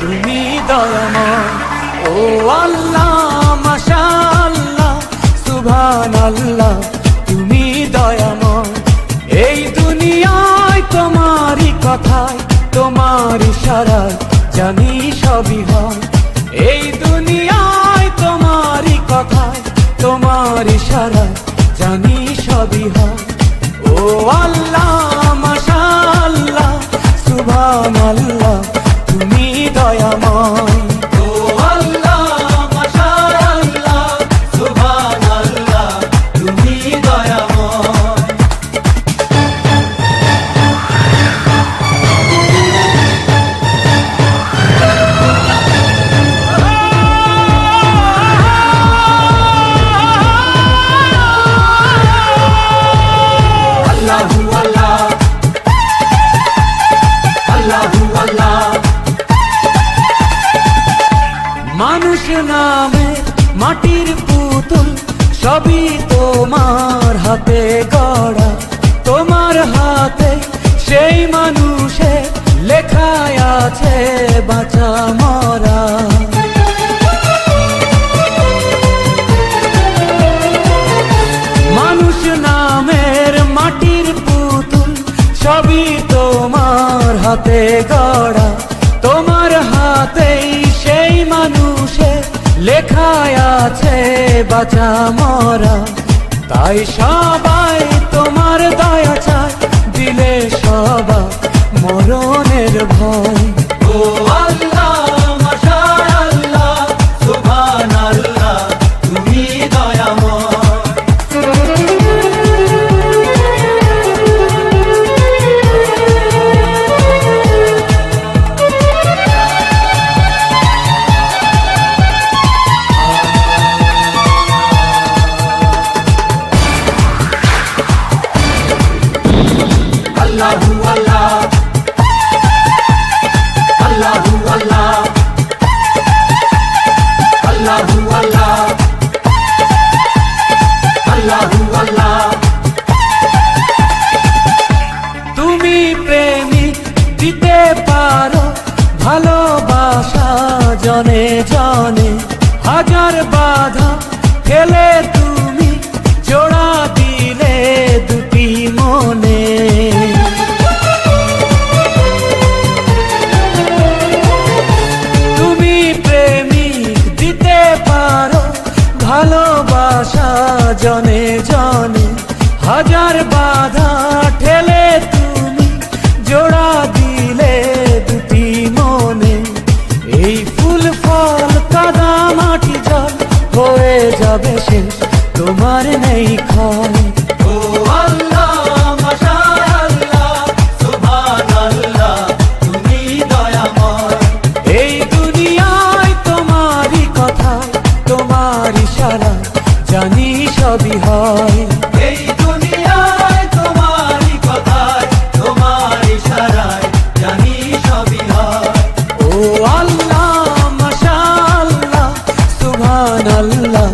তুমি দয়াময় ও আল্লাহ, মাশাআল্লাহ সুবহানাল্লাহ তুমি দয়াময়। এই দুনিয়ায় তোমারই কথায়, তোমার ইশারায় জানি সবই হয়। এই দুনিয়ায় তোমারই কথায়, তোমার ইশারায় জানি সবই হয়। ও আল্লাহ, মাশাআল্লাহ সুবহানাল্লাহ তুমি দয়াময়। ও আল্লাহ, মাশাআল্লাহ সুবহানাল্লাহ তুমি দয়াময়। আল্লাহু আল্লাহ, আল্লাহু আল্লাহ। মানুষ নামে মাটির পুতুল সবই তোমার হাতে গড়া, তোমার হাতে সেই মানুষের লেখায় আছে বাঁচা মরা। মানুষ নামের মাটির পুতুল সবই তোমার হাতে গড়া, তোমার হাতেই সেই মানুষের লেখায় আছে বাঁচা মরা। তাই সবাই তোমার দয়া চায়, দিলে সবাই মরণের ভয়। ও আল্লাহ, মাশাআল্লাহ সুবহানাল্লাহ তুমি দয়াময়। আল্লাহু আল্লাহ, আল্লাহু আল্লাহ, আল্লাহু আল্লাহ, আল্লাহু আল্লাহ। তুমি প্রেমিক দিতে পারো ভালোবাসা জনে জনে, হাজার বাধা ফেলে তুমি জোড়া দিলে দুটি মনে। তুমি প্রেমিক দিতে পারো ভালোবাসা জনে জনে, হাজার বাধা ঠেলে তুমি জোড়া দিলে দুটি মনে। এই ফুল ফল কাদা মাটি জল হয়ে যাবে শেষ, তোমার নেই ক্ষয়। ও আল্লাহ, মাশাআল্লাহ সুবহানাল্লাহ তুমি দয়াময়। এই দুনিয়ায় তোমারই কথায়, তোমার ইশারায় জানি সবই হয়। এই দুনিয়ায় তোমারই কথায়, তোমার ইশারায় জানি সবই হয়। ও আল্লাহ, মাশাআল্লাহ সুবহানাল্লাহ